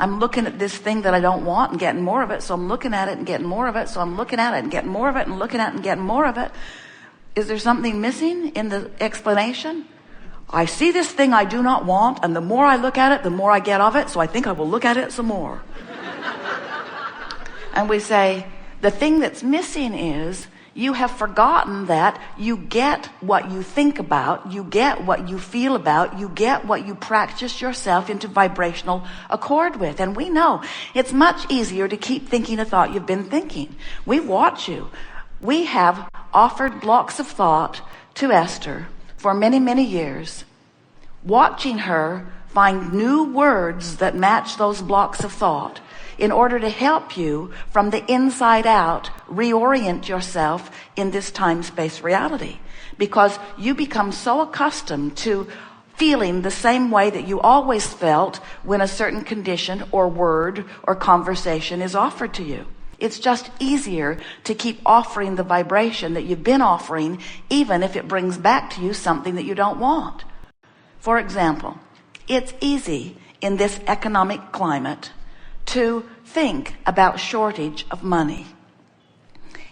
I'm looking at this thing that I don't want and getting more of it. So I'm looking at it and getting more of it. So I'm looking at it and getting more of it and looking at it and getting more of it. Is there something missing in the explanation? I see this thing I do not want, and the more I look at it, the more I get of it. So I think I will look at it some more. And we say, the thing that's missing is you have forgotten that you get what you think about, you get what you feel about, you get what you practice yourself into vibrational accord with. And we know it's much easier to keep thinking a thought you've been thinking. We watch you. We have offered blocks of thought to Esther for many, many years, watching her find new words that match those blocks of thought in order to help you from the inside out reorient yourself in this time-space reality, because you become so accustomed to feeling the same way that you always felt when a certain condition or word or conversation is offered to you. It's just easier to keep offering the vibration that you've been offering, even if it brings back to you something that you don't want. For example, it's easy in this economic climate to think about shortage of money,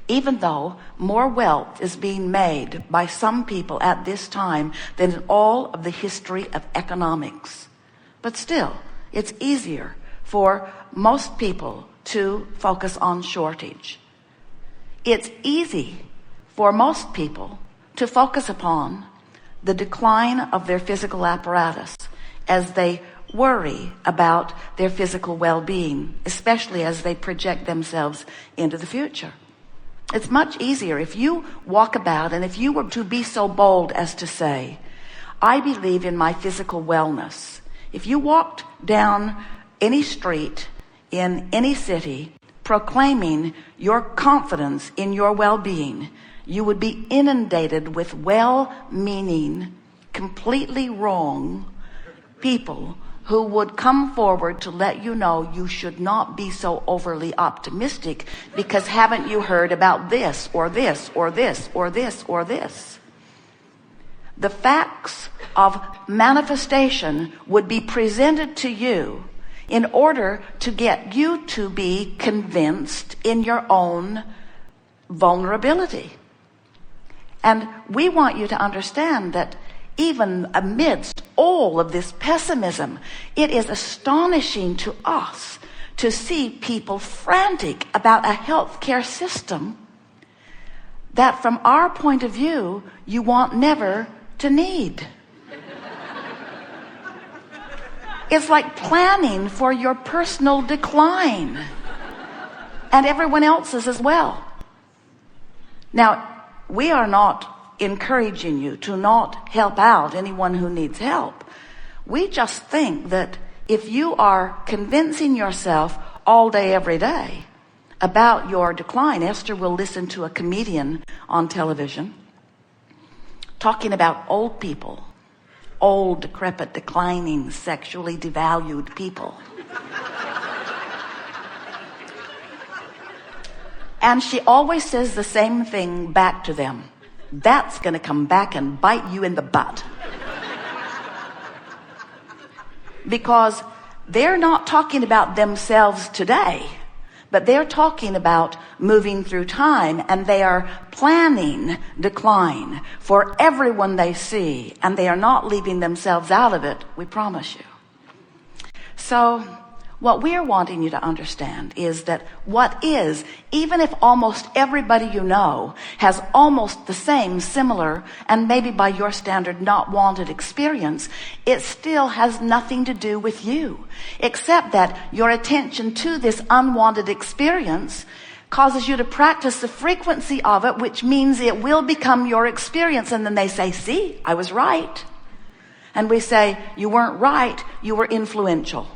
even though more wealth is being made by some people at this time than in all of the history of economics. But still, it's easier for most people to focus on shortage. It's easy for most people to focus upon the decline of their physical apparatus as they worry about their physical well-being, especially as they project themselves into the future. It's much easier if you walk about, and if you were to be so bold as to say, I believe in my physical wellness. If you walked down any street in any city proclaiming your confidence in your well-being, you would be inundated with well-meaning, completely wrong people who would come forward to let you know you should not be so overly optimistic, because haven't you heard about this or this or this or this or this? The facts of manifestation would be presented to you in order to get you to be convinced in your own vulnerability. And we want you to understand that even amidst all of this pessimism, it is astonishing to us to see people frantic about a healthcare system that from our point of view, you want never to need. It's like planning for your personal decline and everyone else's as well. Now, we are not encouraging you to not help out anyone who needs help. We just think that if you are convincing yourself all day, every day about your decline, Esther will listen to a comedian on television talking about old people, old, decrepit, declining, sexually devalued people. And she always says the same thing back to them. That's going to come back and bite you in the butt. Because they're not talking about themselves today, but they're talking about moving through time, and they are planning decline for everyone they see, and they are not leaving themselves out of it, we promise you. So what we're wanting you to understand is that what is, even if almost everybody you know has almost the same, similar, and maybe by your standard not wanted experience, it still has nothing to do with you, except that your attention to this unwanted experience causes you to practice the frequency of it, which means it will become your experience. And then they say, see, I was right. And we say, you weren't right, you were influential.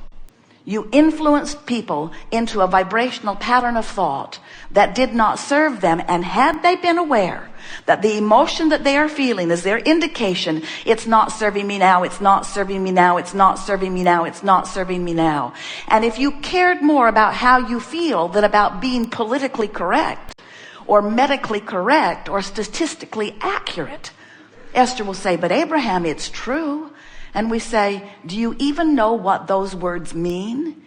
You influenced people into a vibrational pattern of thought that did not serve them. And had they been aware that the emotion that they are feeling is their indication, it's not serving me now, it's not serving me now, it's not serving me now, it's not serving me now. And if you cared more about how you feel than about being politically correct or medically correct or statistically accurate, Esther will say, but Abraham, it's true. And we say, do you even know what those words mean?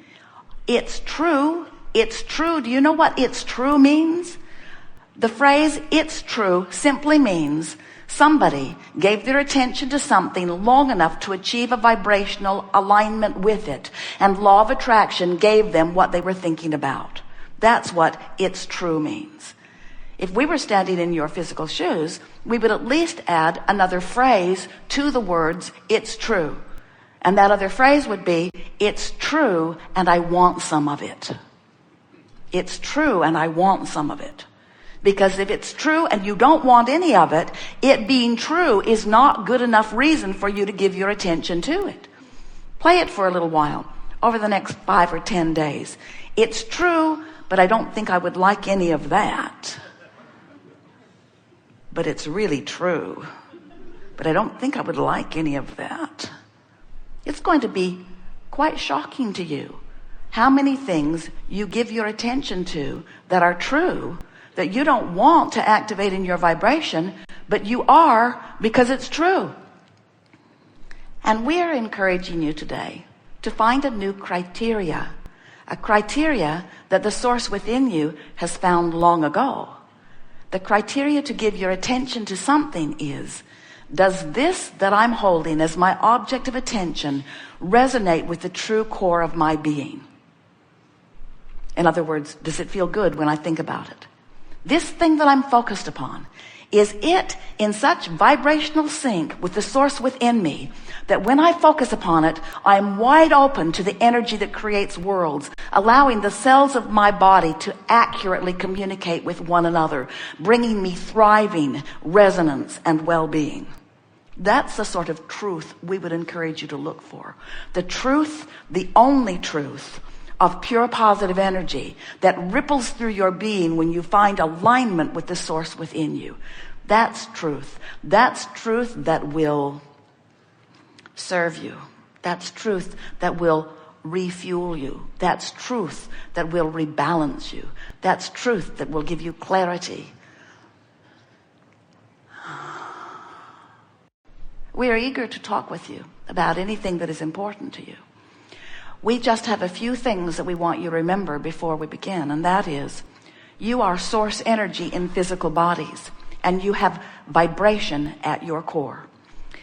It's true. It's true. Do you know what it's true means? The phrase it's true simply means somebody gave their attention to something long enough to achieve a vibrational alignment with it, and law of attraction gave them what they were thinking about. That's what it's true means. If we were standing in your physical shoes, we would at least add another phrase to the words it's true. And that other phrase would be, it's true and I want some of it. It's true and I want some of it. Because if it's true and you don't want any of it, it being true is not good enough reason for you to give your attention to it. Play it for a little while, over the next 5 or 10 days. It's true, but I don't think I would like any of that. But it's really true. But I don't think I would like any of that. It's going to be quite shocking to you how many things you give your attention to that are true, that you don't want to activate in your vibration, but you are because it's true. And we're encouraging you today to find a new criteria, a criteria that the source within you has found long ago. The criteria to give your attention to something is, does this that I'm holding as my object of attention resonate with the true core of my being? In other words, does it feel good when I think about it? This thing that I'm focused upon, is it in such vibrational sync with the source within me that when I focus upon it, I'm wide open to the energy that creates worlds, allowing the cells of my body to accurately communicate with one another, bringing me thriving resonance and well-being. That's the sort of truth we would encourage you to look for. The truth, the only truth, of pure positive energy that ripples through your being when you find alignment with the source within you. That's truth. That's truth that will serve you. That's truth that will refuel you. That's truth that will rebalance you. That's truth that will give you clarity. We are eager to talk with you about anything that is important to you. We just have a few things that we want you to remember before we begin, and that is, you are source energy in physical bodies, and you have vibration at your core.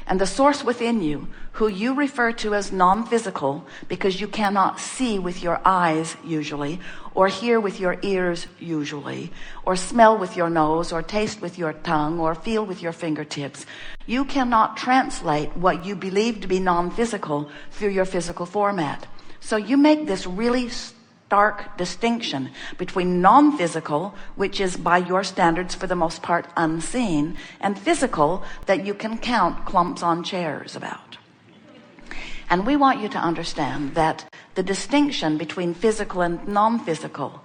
And the source within you, who you refer to as non-physical because you cannot see with your eyes usually, or hear with your ears usually, or smell with your nose, or taste with your tongue, or feel with your fingertips. You cannot translate what you believe to be non-physical through your physical format. So you make this really stark distinction between non-physical, which is by your standards for the most part unseen, and physical that you can count clumps on chairs about. And we want you to understand that the distinction between physical and non-physical,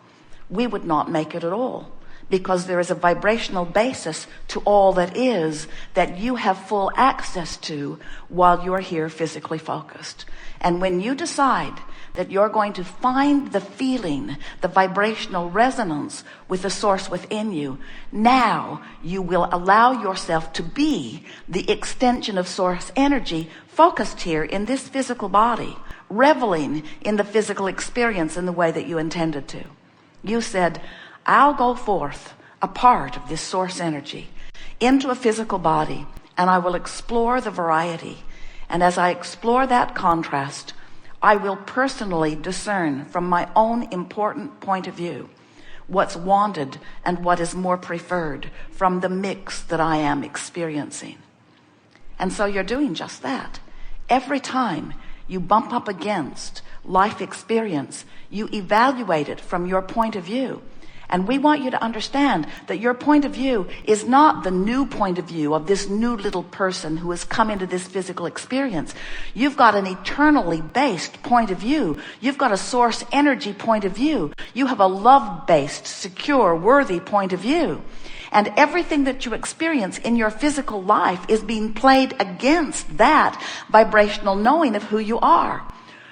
we would not make it at all, because there is a vibrational basis to all that is that you have full access to while you're here physically focused. And when you decide that you're going to find the feeling, the vibrational resonance with the source within you, now you will allow yourself to be the extension of source energy focused here in this physical body, reveling in the physical experience in the way that you intended to. You said, I'll go forth a part of this source energy into a physical body, and I will explore the variety. And as I explore that contrast, I will personally discern from my own important point of view what's wanted and what is more preferred from the mix that I am experiencing. And so you're doing just that. Every time you bump up against life experience, you evaluate it from your point of view. And we want you to understand that your point of view is not the new point of view of this new little person who has come into this physical experience. You've got an eternally based point of view. You've got a source energy point of view. You have a love-based, secure, worthy point of view. And everything that you experience in your physical life is being played against that vibrational knowing of who you are.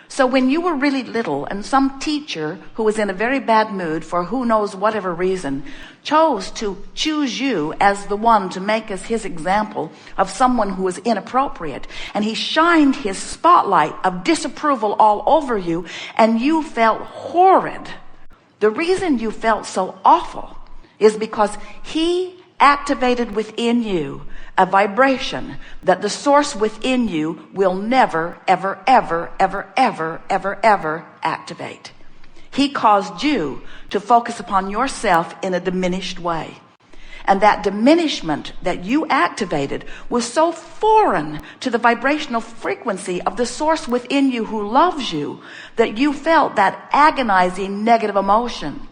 So when you were really little and some teacher who was in a very bad mood for who knows whatever reason chose to choose you as the one to make as his example of someone who was inappropriate, and he shined his spotlight of disapproval all over you, and you felt horrid, the reason you felt so awful is because he activated within you a vibration that the source within you will never, ever, ever, ever, ever, ever, ever activate. He caused you to focus upon yourself in a diminished way. And that diminishment that you activated was so foreign to the vibrational frequency of the source within you who loves you that you felt that agonizing negative emotion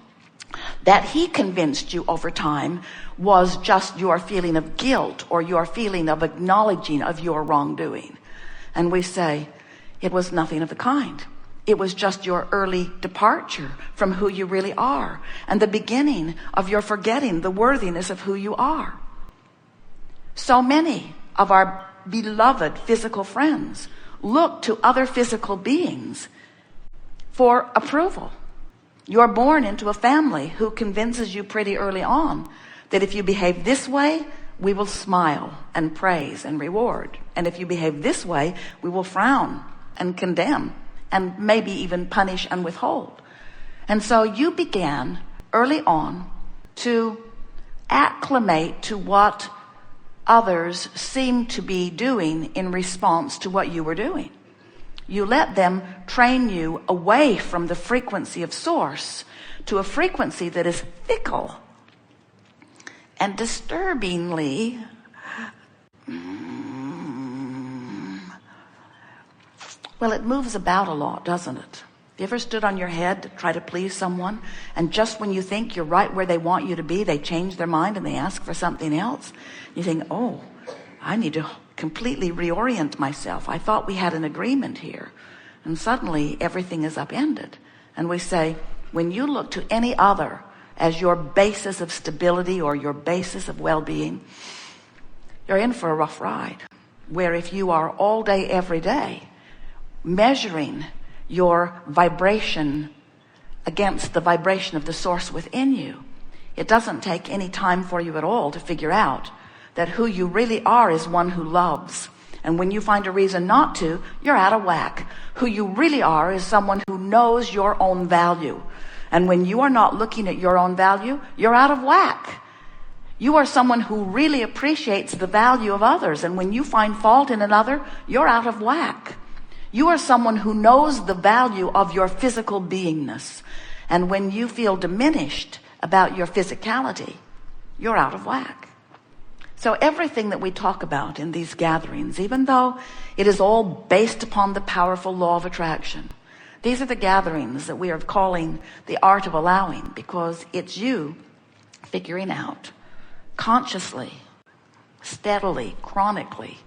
that he convinced you over time was just your feeling of guilt or your feeling of acknowledging of your wrongdoing. And we say, it was nothing of the kind. It was just your early departure from who you really are and the beginning of your forgetting the worthiness of who you are. So many of our beloved physical friends look to other physical beings for approval. You're born into a family who convinces you pretty early on that if you behave this way, we will smile and praise and reward. And if you behave this way, we will frown and condemn and maybe even punish and withhold. And so you began early on to acclimate to what others seemed to be doing in response to what you were doing. You let them train you away from the frequency of source to a frequency that is fickle and disturbingly well, it moves about a lot, doesn't it? You ever stood on your head to try to please someone, and just when you think you're right where they want you to be, they change their mind and they ask for something else? You think, oh, I need to completely reorient myself. I thought we had an agreement here. And suddenly everything is upended. And we say, when you look to any other as your basis of stability or your basis of well-being, you're in for a rough ride. Where if you are all day, every day, measuring your vibration against the vibration of the source within you, it doesn't take any time for you at all to figure out that who you really are is one who loves. And when you find a reason not to, you're out of whack. Who you really are is someone who knows your own value. And when you are not looking at your own value, you're out of whack. You are someone who really appreciates the value of others. And when you find fault in another, you're out of whack. You are someone who knows the value of your physical beingness. And when you feel diminished about your physicality, you're out of whack. So everything that we talk about in these gatherings, even though it is all based upon the powerful law of attraction, these are the gatherings that we are calling the art of allowing, because it's you figuring out consciously, steadily, chronically,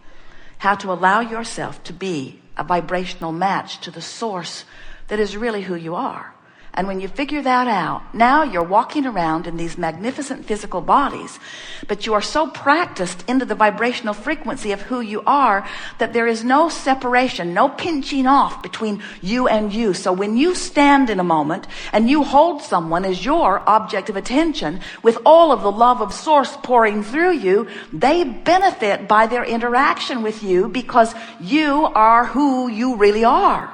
how to allow yourself to be a vibrational match to the source that is really who you are. And when you figure that out, now you're walking around in these magnificent physical bodies, but you are so practiced into the vibrational frequency of who you are that there is no separation, no pinching off between you and you. So when you stand in a moment and you hold someone as your object of attention with all of the love of source pouring through you, they benefit by their interaction with you because you are who you really are.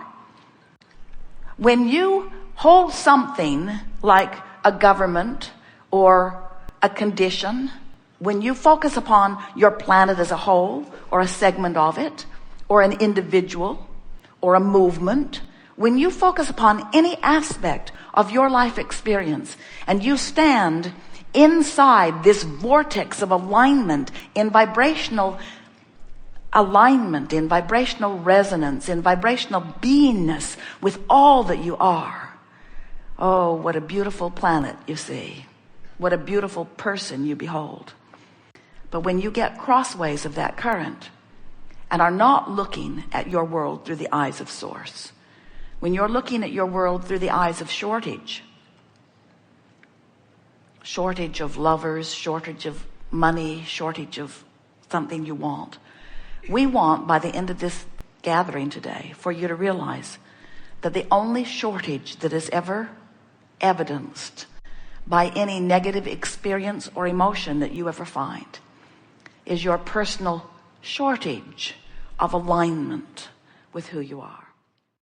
When you hold something like a government or a condition, when you focus upon your planet as a whole or a segment of it or an individual or a movement, when you focus upon any aspect of your life experience and you stand inside this vortex of alignment, in vibrational alignment, in vibrational resonance, in vibrational beingness with all that you are, oh, what a beautiful planet you see. What a beautiful person you behold. But when you get crossways of that current and are not looking at your world through the eyes of source, when you're looking at your world through the eyes of shortage of lovers, shortage of money, shortage of something you want, we want, by the end of this gathering today, for you to realize that the only shortage that is ever evidenced by any negative experience or emotion that you ever find is your personal shortage of alignment with who you are.